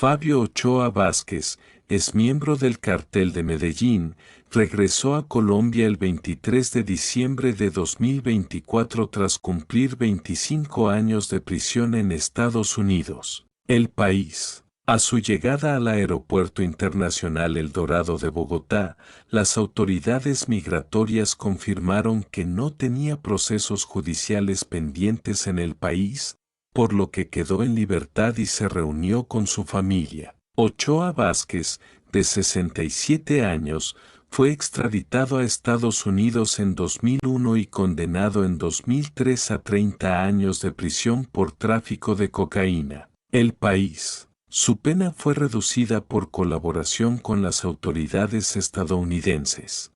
Fabio Ochoa Vázquez, es miembro del Cartel de Medellín, regresó a Colombia el 23 de diciembre de 2024 tras cumplir 25 años de prisión en Estados Unidos. El país. A su llegada al Aeropuerto Internacional El Dorado de Bogotá, las autoridades migratorias confirmaron que no tenía procesos judiciales pendientes en el país, por lo que quedó en libertad y se reunió con su familia. Ochoa Vázquez, de 67 años, fue extraditado a Estados Unidos en 2001 y condenado en 2003 a 30 años de prisión por tráfico de cocaína. El país. Su pena fue reducida por colaboración con las autoridades estadounidenses.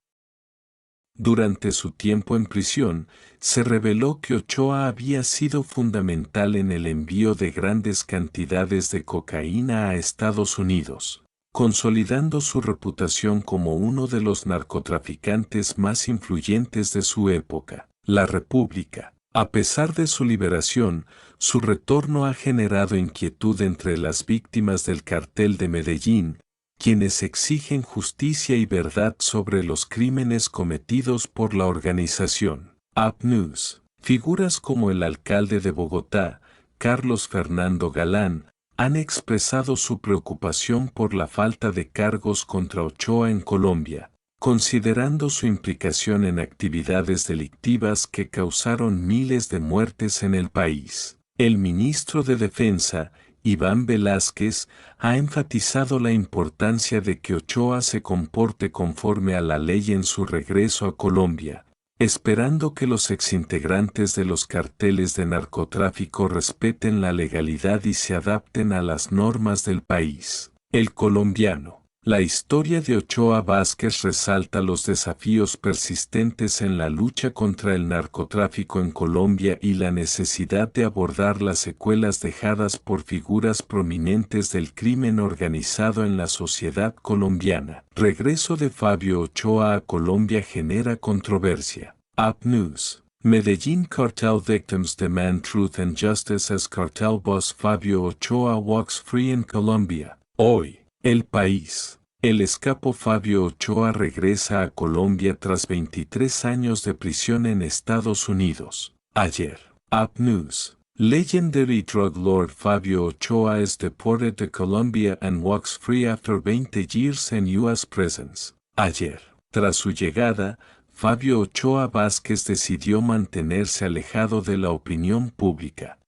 Durante su tiempo en prisión, se reveló que Ochoa había sido fundamental en el envío de grandes cantidades de cocaína a Estados Unidos, consolidando su reputación como uno de los narcotraficantes más influyentes de su época. La República. A pesar de su liberación, su retorno ha generado inquietud entre las víctimas del Cartel de Medellín, quienes exigen justicia y verdad sobre los crímenes cometidos por la organización. News. Figuras como el alcalde de Bogotá, Carlos Fernando Galán, han expresado su preocupación por la falta de cargos contra Ochoa en Colombia, considerando su implicación en actividades delictivas que causaron miles de muertes en el país. El ministro de Defensa, Iván Velásquez, ha enfatizado la importancia de que Ochoa se comporte conforme a la ley en su regreso a Colombia, esperando que los exintegrantes de los carteles de narcotráfico respeten la legalidad y se adapten a las normas del país. El colombiano. La historia de Ochoa Vázquez resalta los desafíos persistentes en la lucha contra el narcotráfico en Colombia y la necesidad de abordar las secuelas dejadas por figuras prominentes del crimen organizado en la sociedad colombiana. Regreso de Fabio Ochoa a Colombia genera controversia. News. Medellín Cartel Victims Demand Truth and Justice as Cartel Boss Fabio Ochoa Walks Free in Colombia. Hoy. El país. El escapo Fabio Ochoa regresa a Colombia tras 23 años de prisión en Estados Unidos. Ayer. News. Legendary drug lord Fabio Ochoa is deported to Colombia and walks free after 20 years in U.S. prisons. Ayer. Tras su llegada, Fabio Ochoa Vázquez decidió mantenerse alejado de la opinión pública.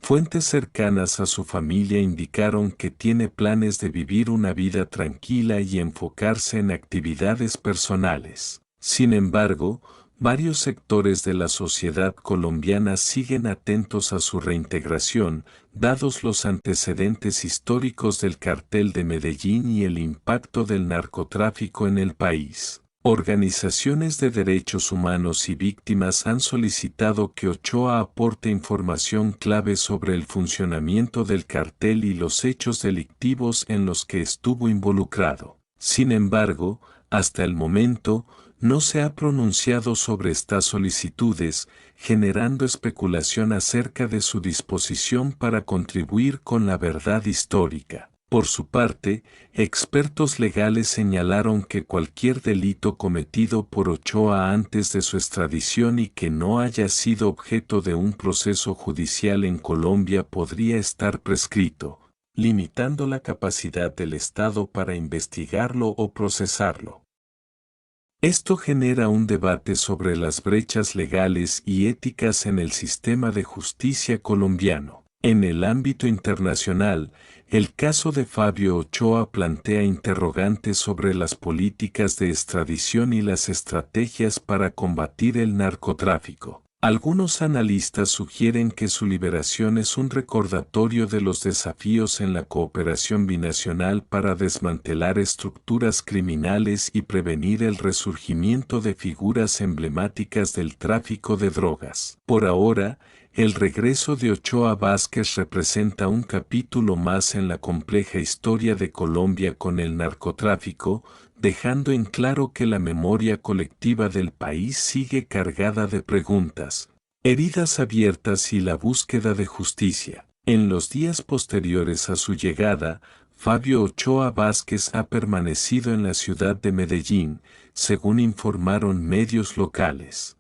Fuentes cercanas a su familia indicaron que tiene planes de vivir una vida tranquila y enfocarse en actividades personales. Sin embargo, varios sectores de la sociedad colombiana siguen atentos a su reintegración, dados los antecedentes históricos del Cartel de Medellín y el impacto del narcotráfico en el país. Organizaciones de derechos humanos y víctimas han solicitado que Ochoa aporte información clave sobre el funcionamiento del cartel y los hechos delictivos en los que estuvo involucrado. Sin embargo, hasta el momento, no se ha pronunciado sobre estas solicitudes, generando especulación acerca de su disposición para contribuir con la verdad histórica. Por su parte, expertos legales señalaron que cualquier delito cometido por Ochoa antes de su extradición y que no haya sido objeto de un proceso judicial en Colombia podría estar prescrito, limitando la capacidad del Estado para investigarlo o procesarlo. Esto genera un debate sobre las brechas legales y éticas en el sistema de justicia colombiano. En el ámbito internacional, el caso de Fabio Ochoa plantea interrogantes sobre las políticas de extradición y las estrategias para combatir el narcotráfico. Algunos analistas sugieren que su liberación es un recordatorio de los desafíos en la cooperación binacional para desmantelar estructuras criminales y prevenir el resurgimiento de figuras emblemáticas del tráfico de drogas. Por ahora, el regreso de Ochoa Vázquez representa un capítulo más en la compleja historia de Colombia con el narcotráfico, dejando en claro que la memoria colectiva del país sigue cargada de preguntas, heridas abiertas y la búsqueda de justicia. En los días posteriores a su llegada, Fabio Ochoa Vázquez ha permanecido en la ciudad de Medellín, según informaron medios locales.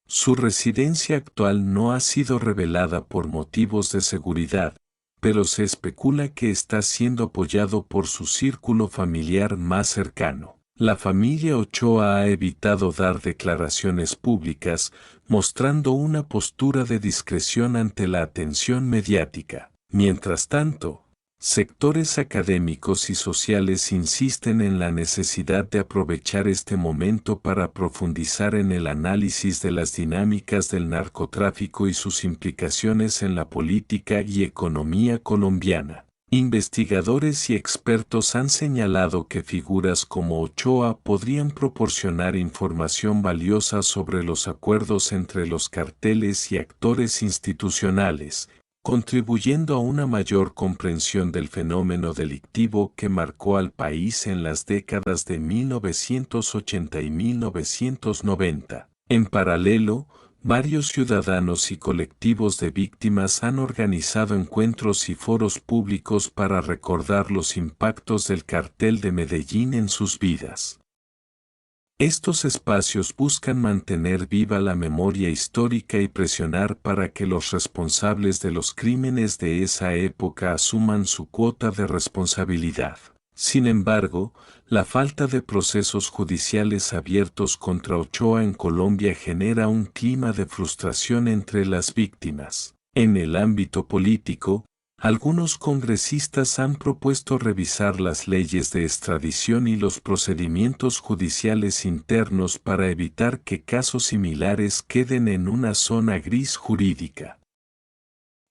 Su residencia actual no ha sido revelada por motivos de seguridad, pero se especula que está siendo apoyado por su círculo familiar más cercano. La familia Ochoa ha evitado dar declaraciones públicas, mostrando una postura de discreción ante la atención mediática. Mientras tanto, sectores académicos y sociales insisten en la necesidad de aprovechar este momento para profundizar en el análisis de las dinámicas del narcotráfico y sus implicaciones en la política y economía colombiana. Investigadores y expertos han señalado que figuras como Ochoa podrían proporcionar información valiosa sobre los acuerdos entre los carteles y actores institucionales, contribuyendo a una mayor comprensión del fenómeno delictivo que marcó al país en las décadas de 1980 y 1990. En paralelo, varios ciudadanos y colectivos de víctimas han organizado encuentros y foros públicos para recordar los impactos del cartel de Medellín en sus vidas. Estos espacios buscan mantener viva la memoria histórica y presionar para que los responsables de los crímenes de esa época asuman su cuota de responsabilidad. Sin embargo, la falta de procesos judiciales abiertos contra Ochoa en Colombia genera un clima de frustración entre las víctimas. En el ámbito político, algunos congresistas han propuesto revisar las leyes de extradición y los procedimientos judiciales internos para evitar que casos similares queden en una zona gris jurídica.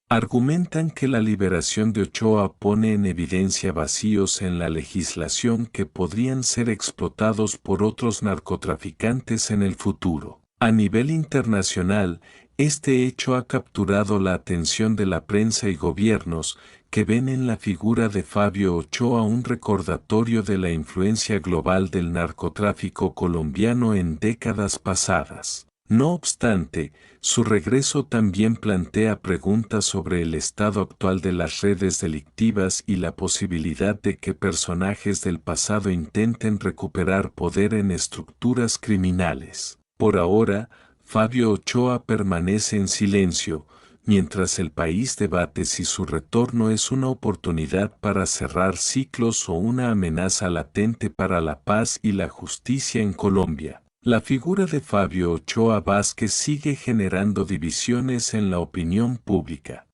Argumentan que la liberación de Ochoa pone en evidencia vacíos en la legislación que podrían ser explotados por otros narcotraficantes en el futuro. A nivel internacional, este hecho ha capturado la atención de la prensa y gobiernos, que ven en la figura de Fabio Ochoa un recordatorio de la influencia global del narcotráfico colombiano en décadas pasadas. No obstante, su regreso también plantea preguntas sobre el estado actual de las redes delictivas y la posibilidad de que personajes del pasado intenten recuperar poder en estructuras criminales. Por ahora, Fabio Ochoa permanece en silencio, mientras el país debate si su retorno es una oportunidad para cerrar ciclos o una amenaza latente para la paz y la justicia en Colombia. La figura de Fabio Ochoa Vázquez sigue generando divisiones en la opinión pública.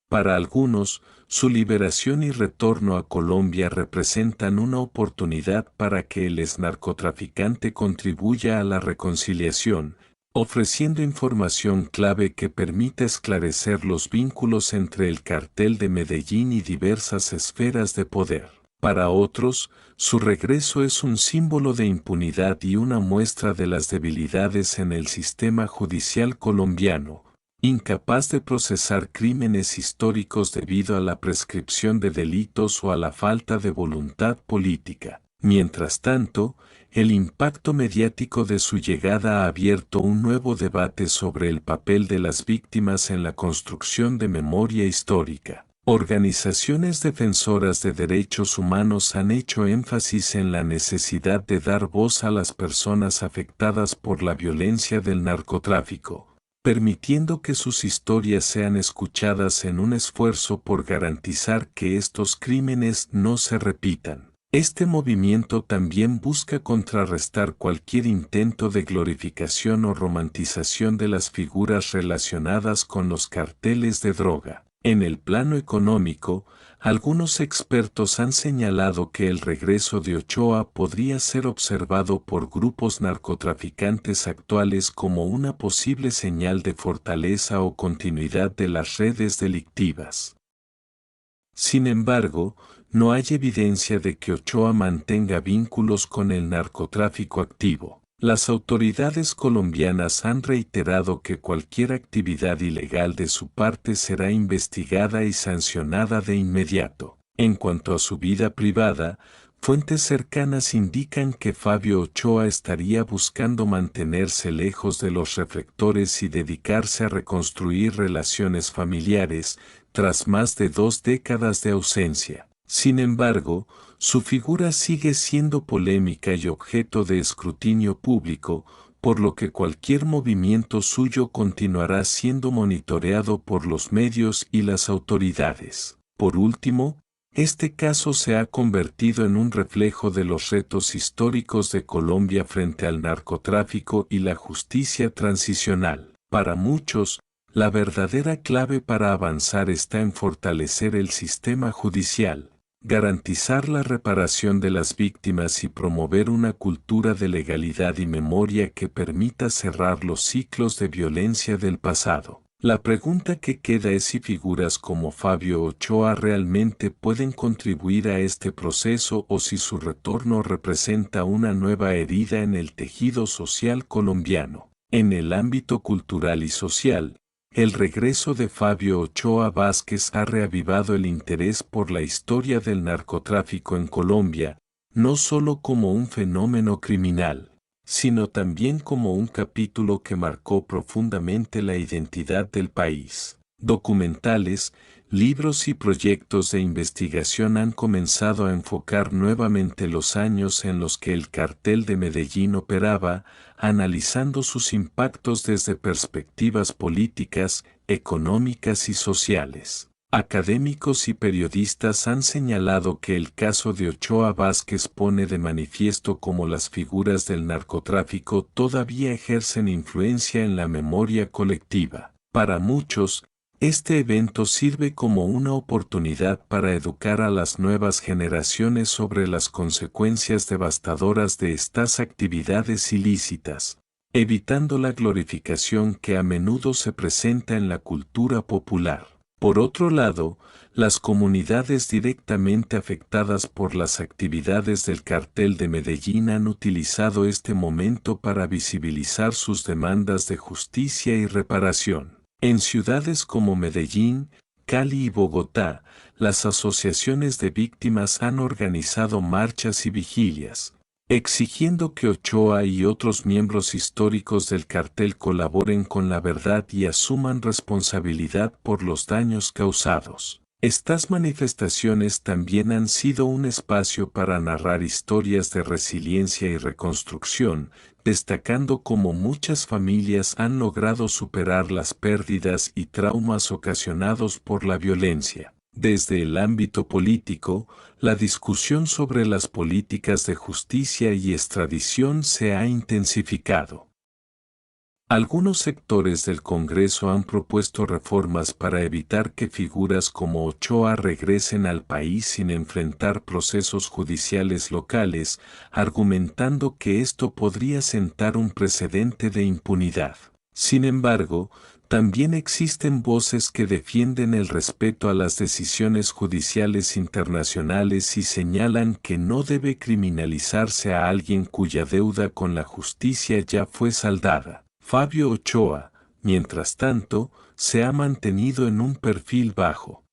Para algunos, su liberación y retorno a Colombia representan una oportunidad para que el exnarcotraficante contribuya a la reconciliación, ofreciendo información clave que permita esclarecer los vínculos entre el cartel de Medellín y diversas esferas de poder. Para otros, su regreso es un símbolo de impunidad y una muestra de las debilidades en el sistema judicial colombiano, incapaz de procesar crímenes históricos debido a la prescripción de delitos o a la falta de voluntad política. Mientras tanto, el impacto mediático de su llegada ha abierto un nuevo debate sobre el papel de las víctimas en la construcción de memoria histórica. Organizaciones defensoras de derechos humanos han hecho énfasis en la necesidad de dar voz a las personas afectadas por la violencia del narcotráfico, permitiendo que sus historias sean escuchadas en un esfuerzo por garantizar que estos crímenes no se repitan. Este movimiento también busca contrarrestar cualquier intento de glorificación o romantización de las figuras relacionadas con los carteles de droga. En el plano económico, algunos expertos han señalado que el regreso de Ochoa podría ser observado por grupos narcotraficantes actuales como una posible señal de fortaleza o continuidad de las redes delictivas. Sin embargo, no hay evidencia de que Ochoa mantenga vínculos con el narcotráfico activo. Las autoridades colombianas han reiterado que cualquier actividad ilegal de su parte será investigada y sancionada de inmediato. En cuanto a su vida privada, Fuentes cercanas indican que Fabio Ochoa estaría buscando mantenerse lejos de los reflectores y dedicarse a reconstruir relaciones familiares, tras más de 2 décadas de ausencia. Sin embargo, su figura sigue siendo polémica y objeto de escrutinio público, por lo que cualquier movimiento suyo continuará siendo monitoreado por los medios y las autoridades. Por último, este caso se ha convertido en un reflejo de los retos históricos de Colombia frente al narcotráfico y la justicia transicional. Para muchos, la verdadera clave para avanzar está en fortalecer el sistema judicial, garantizar la reparación de las víctimas y promover una cultura de legalidad y memoria que permita cerrar los ciclos de violencia del pasado. La pregunta que queda es si figuras como Fabio Ochoa realmente pueden contribuir a este proceso o si su retorno representa una nueva herida en el tejido social colombiano. En el ámbito cultural y social, el regreso de Fabio Ochoa Vázquez ha reavivado el interés por la historia del narcotráfico en Colombia, no solo como un fenómeno criminal, sino también como un capítulo que marcó profundamente la identidad del país. Documentales, libros y proyectos de investigación han comenzado a enfocar nuevamente los años en los que el cartel de Medellín operaba, analizando sus impactos desde perspectivas políticas, económicas y sociales. Académicos y periodistas han señalado que el caso de Ochoa Vázquez pone de manifiesto cómo las figuras del narcotráfico todavía ejercen influencia en la memoria colectiva. Para muchos, este evento sirve como una oportunidad para educar a las nuevas generaciones sobre las consecuencias devastadoras de estas actividades ilícitas, evitando la glorificación que a menudo se presenta en la cultura popular. Por otro lado, las comunidades directamente afectadas por las actividades del cartel de Medellín han utilizado este momento para visibilizar sus demandas de justicia y reparación. En ciudades como Medellín, Cali y Bogotá, las asociaciones de víctimas han organizado marchas y vigilias, exigiendo que Ochoa y otros miembros históricos del cartel colaboren con la verdad y asuman responsabilidad por los daños causados. Estas manifestaciones también han sido un espacio para narrar historias de resiliencia y reconstrucción, destacando cómo muchas familias han logrado superar las pérdidas y traumas ocasionados por la violencia. Desde el ámbito político, la discusión sobre las políticas de justicia y extradición se ha intensificado. Algunos sectores del Congreso han propuesto reformas para evitar que figuras como Ochoa regresen al país sin enfrentar procesos judiciales locales, argumentando que esto podría sentar un precedente de impunidad. Sin embargo, también existen voces que defienden el respeto a las decisiones judiciales internacionales y señalan que no debe criminalizarse a alguien cuya deuda con la justicia ya fue saldada. Fabio Ochoa, mientras tanto, se ha mantenido en un perfil bajo.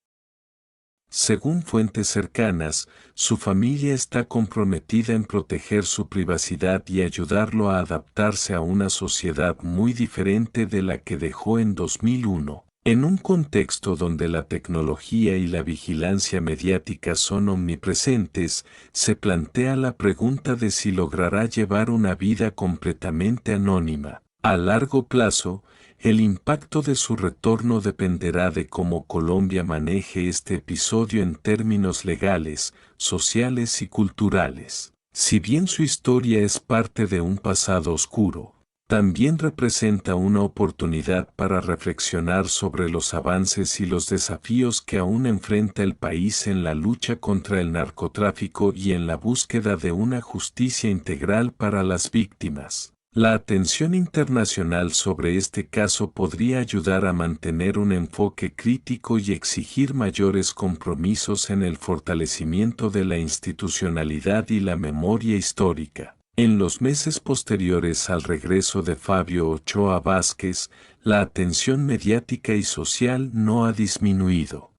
Según fuentes cercanas, su familia está comprometida en proteger su privacidad y ayudarlo a adaptarse a una sociedad muy diferente de la que dejó en 2001. En un contexto donde la tecnología y la vigilancia mediática son omnipresentes, se plantea la pregunta de si logrará llevar una vida completamente anónima. A largo plazo, el impacto de su retorno dependerá de cómo Colombia maneje este episodio en términos legales, sociales y culturales. Si bien su historia es parte de un pasado oscuro, también representa una oportunidad para reflexionar sobre los avances y los desafíos que aún enfrenta el país en la lucha contra el narcotráfico y en la búsqueda de una justicia integral para las víctimas. La atención internacional sobre este caso podría ayudar a mantener un enfoque crítico y exigir mayores compromisos en el fortalecimiento de la institucionalidad y la memoria histórica. En los meses posteriores al regreso de Fabio Ochoa Vázquez, la atención mediática y social no ha disminuido.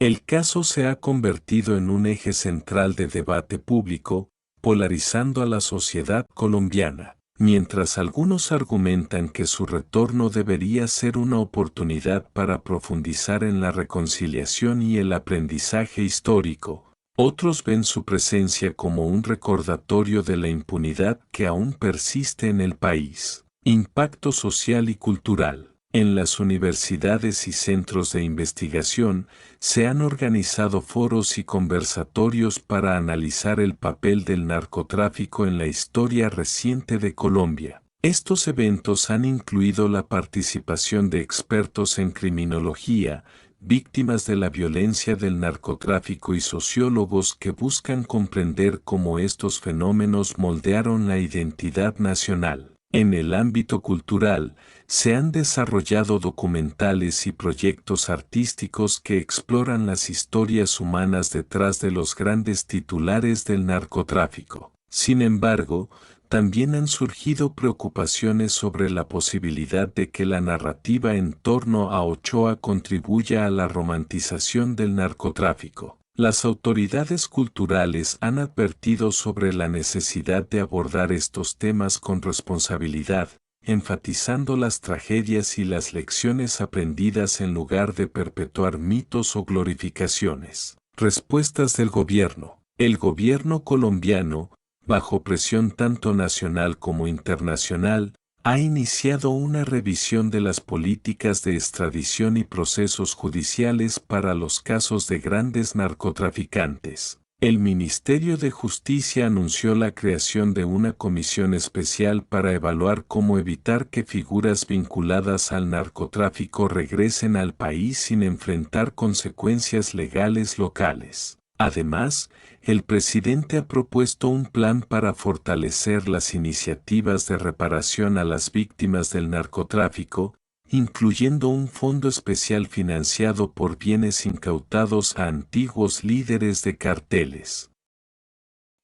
El caso se ha convertido en un eje central de debate público, polarizando a la sociedad colombiana. Mientras algunos argumentan que su retorno debería ser una oportunidad para profundizar en la reconciliación y el aprendizaje histórico, otros ven su presencia como un recordatorio de la impunidad que aún persiste en el país. Impacto social y cultural. En las universidades y centros de investigación se han organizado foros y conversatorios para analizar el papel del narcotráfico en la historia reciente de Colombia. Estos eventos han incluido la participación de expertos en criminología, víctimas de la violencia del narcotráfico y sociólogos que buscan comprender cómo estos fenómenos moldearon la identidad nacional. En el ámbito cultural, se han desarrollado documentales y proyectos artísticos que exploran las historias humanas detrás de los grandes titulares del narcotráfico. Sin embargo, también han surgido preocupaciones sobre la posibilidad de que la narrativa en torno a Ochoa contribuya a la romantización del narcotráfico. Las autoridades culturales han advertido sobre la necesidad de abordar estos temas con responsabilidad, enfatizando las tragedias y las lecciones aprendidas en lugar de perpetuar mitos o glorificaciones. Respuestas del gobierno. El gobierno colombiano, bajo presión tanto nacional como internacional, ha iniciado una revisión de las políticas de extradición y procesos judiciales para los casos de grandes narcotraficantes. El Ministerio de Justicia anunció la creación de una comisión especial para evaluar cómo evitar que figuras vinculadas al narcotráfico regresen al país sin enfrentar consecuencias legales locales. Además, el presidente ha propuesto un plan para fortalecer las iniciativas de reparación a las víctimas del narcotráfico, incluyendo un fondo especial financiado por bienes incautados a antiguos líderes de carteles.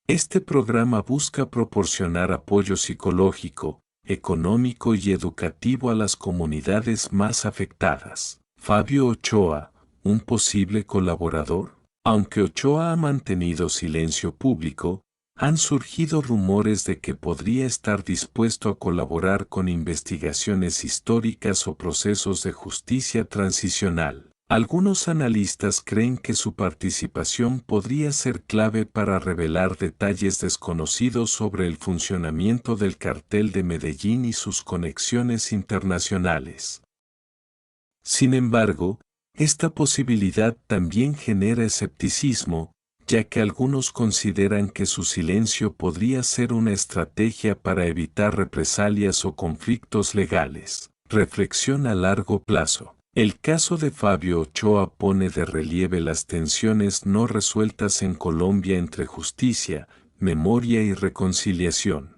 Este programa busca proporcionar apoyo psicológico, económico y educativo a las comunidades más afectadas. Fabio Ochoa, un posible colaborador. Aunque Ochoa ha mantenido silencio público, han surgido rumores de que podría estar dispuesto a colaborar con investigaciones históricas o procesos de justicia transicional. Algunos analistas creen que su participación podría ser clave para revelar detalles desconocidos sobre el funcionamiento del cartel de Medellín y sus conexiones internacionales. Sin embargo, esta posibilidad también genera escepticismo, ya que algunos consideran que su silencio podría ser una estrategia para evitar represalias o conflictos legales. Reflexión a largo plazo. El caso de Fabio Ochoa pone de relieve las tensiones no resueltas en Colombia entre justicia, memoria y reconciliación.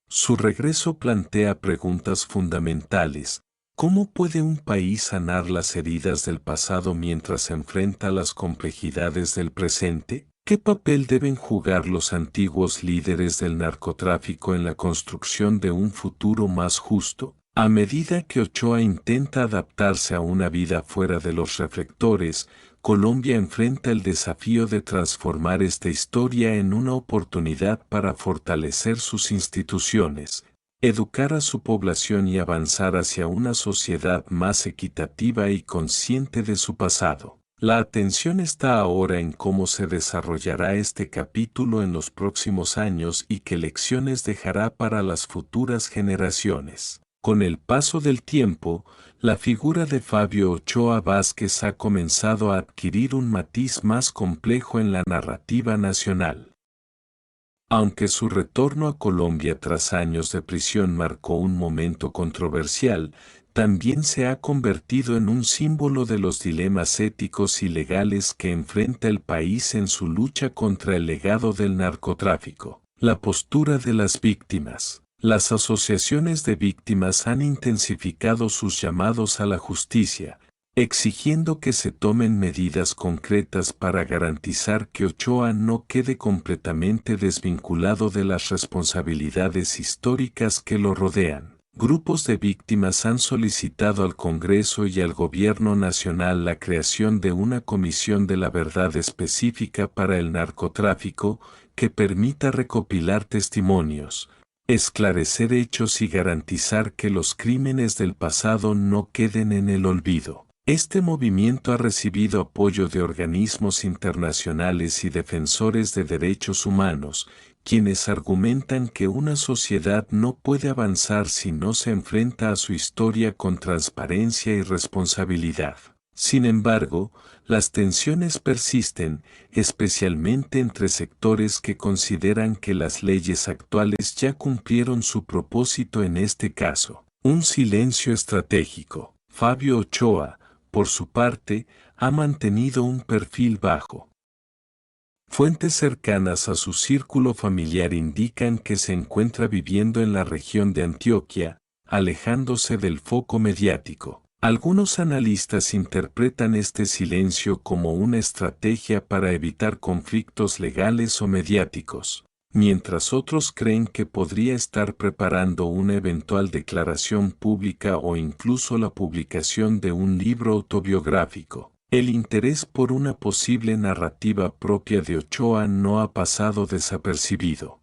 Su regreso plantea preguntas fundamentales. ¿Cómo puede un país sanar las heridas del pasado mientras enfrenta las complejidades del presente? ¿Qué papel deben jugar los antiguos líderes del narcotráfico en la construcción de un futuro más justo? A medida que Ochoa intenta adaptarse a una vida fuera de los reflectores, Colombia enfrenta el desafío de transformar esta historia en una oportunidad para fortalecer sus instituciones, educar a su población y avanzar hacia una sociedad más equitativa y consciente de su pasado. La atención está ahora en cómo se desarrollará este capítulo en los próximos años y qué lecciones dejará para las futuras generaciones. Con el paso del tiempo, la figura de Fabio Ochoa Vázquez ha comenzado a adquirir un matiz más complejo en la narrativa nacional. Aunque su retorno a Colombia tras años de prisión marcó un momento controversial, también se ha convertido en un símbolo de los dilemas éticos y legales que enfrenta el país en su lucha contra el legado del narcotráfico. La postura de las víctimas. Las asociaciones de víctimas han intensificado sus llamados a la justicia, exigiendo que se tomen medidas concretas para garantizar que Ochoa no quede completamente desvinculado de las responsabilidades históricas que lo rodean. Grupos de víctimas han solicitado al Congreso y al Gobierno Nacional la creación de una comisión de la verdad específica para el narcotráfico que permita recopilar testimonios, esclarecer hechos y garantizar que los crímenes del pasado no queden en el olvido. Este movimiento ha recibido apoyo de organismos internacionales y defensores de derechos humanos, quienes argumentan que una sociedad no puede avanzar si no se enfrenta a su historia con transparencia y responsabilidad. Sin embargo, las tensiones persisten, especialmente entre sectores que consideran que las leyes actuales ya cumplieron su propósito en este caso. Un silencio estratégico. Fabio Ochoa, por su parte, ha mantenido un perfil bajo. Fuentes cercanas a su círculo familiar indican que se encuentra viviendo en la región de Antioquia, alejándose del foco mediático. Algunos analistas interpretan este silencio como una estrategia para evitar conflictos legales o mediáticos, mientras otros creen que podría estar preparando una eventual declaración pública o incluso la publicación de un libro autobiográfico. El interés por una posible narrativa propia de Ochoa no ha pasado desapercibido.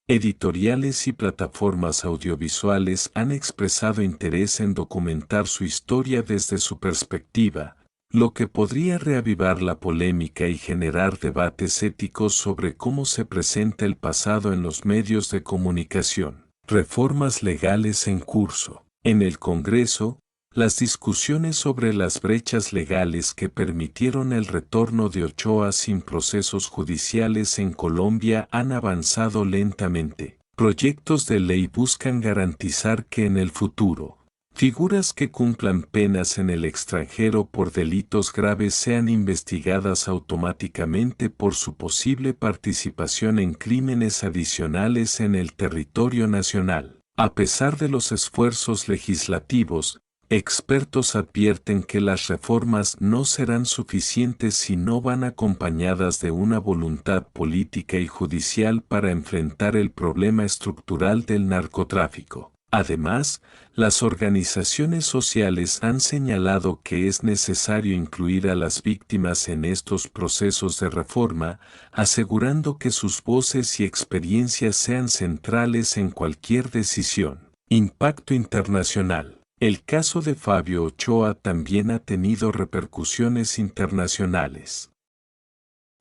Editoriales y plataformas audiovisuales han expresado interés en documentar su historia desde su perspectiva, lo que podría reavivar la polémica y generar debates éticos sobre cómo se presenta el pasado en los medios de comunicación. Reformas legales en curso. En el Congreso, las discusiones sobre las brechas legales que permitieron el retorno de Ochoa sin procesos judiciales en Colombia han avanzado lentamente. Proyectos de ley buscan garantizar que en el futuro, figuras que cumplan penas en el extranjero por delitos graves sean investigadas automáticamente por su posible participación en crímenes adicionales en el territorio nacional. A pesar de los esfuerzos legislativos, expertos advierten que las reformas no serán suficientes si no van acompañadas de una voluntad política y judicial para enfrentar el problema estructural del narcotráfico. Además, las organizaciones sociales han señalado que es necesario incluir a las víctimas en estos procesos de reforma, asegurando que sus voces y experiencias sean centrales en cualquier decisión. Impacto internacional. El caso de Fabio Ochoa también ha tenido repercusiones internacionales.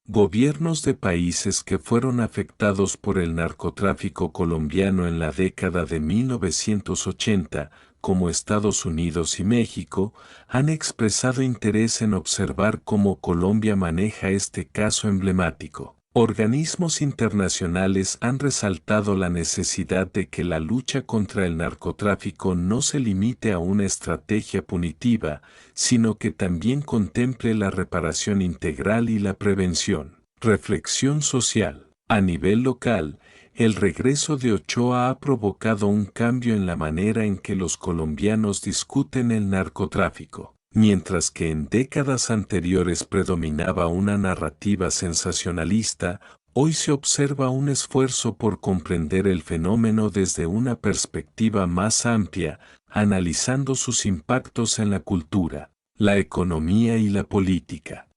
Gobiernos de países que fueron afectados por el narcotráfico colombiano en la década de 1980, como Estados Unidos y México, han expresado interés en observar cómo Colombia maneja este caso emblemático. Organismos internacionales han resaltado la necesidad de que la lucha contra el narcotráfico no se limite a una estrategia punitiva, sino que también contemple la reparación integral y la prevención. Reflexión social. A nivel local, el regreso de Ochoa ha provocado un cambio en la manera en que los colombianos discuten el narcotráfico. Mientras que en décadas anteriores predominaba una narrativa sensacionalista, hoy se observa un esfuerzo por comprender el fenómeno desde una perspectiva más amplia, analizando sus impactos en la cultura, la economía y la política.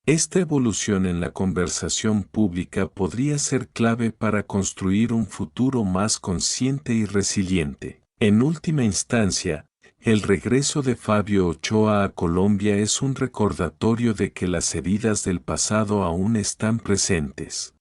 Esta evolución en la conversación pública podría ser clave para construir un futuro más consciente y resiliente. En última instancia, el regreso de Fabio Ochoa a Colombia es un recordatorio de que las heridas del pasado aún están presentes.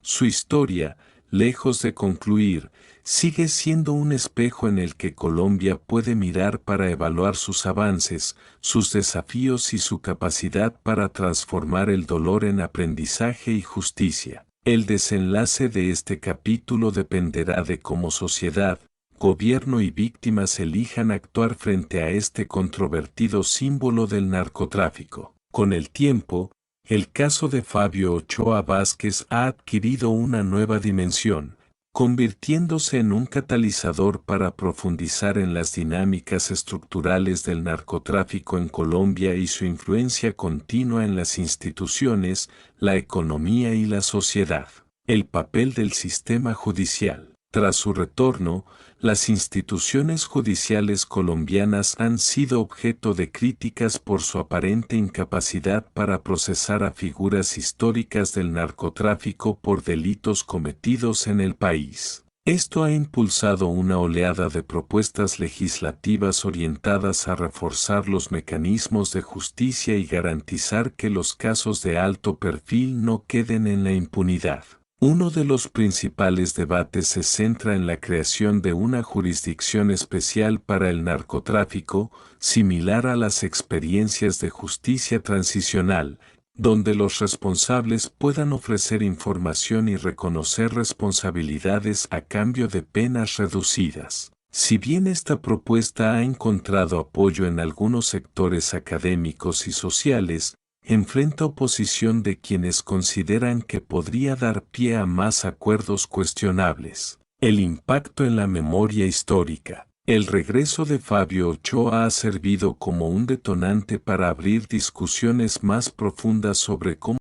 Su historia, lejos de concluir, sigue siendo un espejo en el que Colombia puede mirar para evaluar sus avances, sus desafíos y su capacidad para transformar el dolor en aprendizaje y justicia. El desenlace de este capítulo dependerá de cómo sociedad, gobierno y víctimas elijan actuar frente a este controvertido símbolo del narcotráfico. Con el tiempo, el caso de Fabio Ochoa Vázquez ha adquirido una nueva dimensión, convirtiéndose en un catalizador para profundizar en las dinámicas estructurales del narcotráfico en Colombia y su influencia continua en las instituciones, la economía y la sociedad. El papel del sistema judicial. Tras su retorno, las instituciones judiciales colombianas han sido objeto de críticas por su aparente incapacidad para procesar a figuras históricas del narcotráfico por delitos cometidos en el país. Esto ha impulsado una oleada de propuestas legislativas orientadas a reforzar los mecanismos de justicia y garantizar que los casos de alto perfil no queden en la impunidad. Uno de los principales debates se centra en la creación de una jurisdicción especial para el narcotráfico, similar a las experiencias de justicia transicional, donde los responsables puedan ofrecer información y reconocer responsabilidades a cambio de penas reducidas. Si bien esta propuesta ha encontrado apoyo en algunos sectores académicos y sociales, enfrenta oposición de quienes consideran que podría dar pie a más acuerdos cuestionables. El impacto en la memoria histórica. El regreso de Fabio Ochoa ha servido como un detonante para abrir discusiones más profundas sobre cómo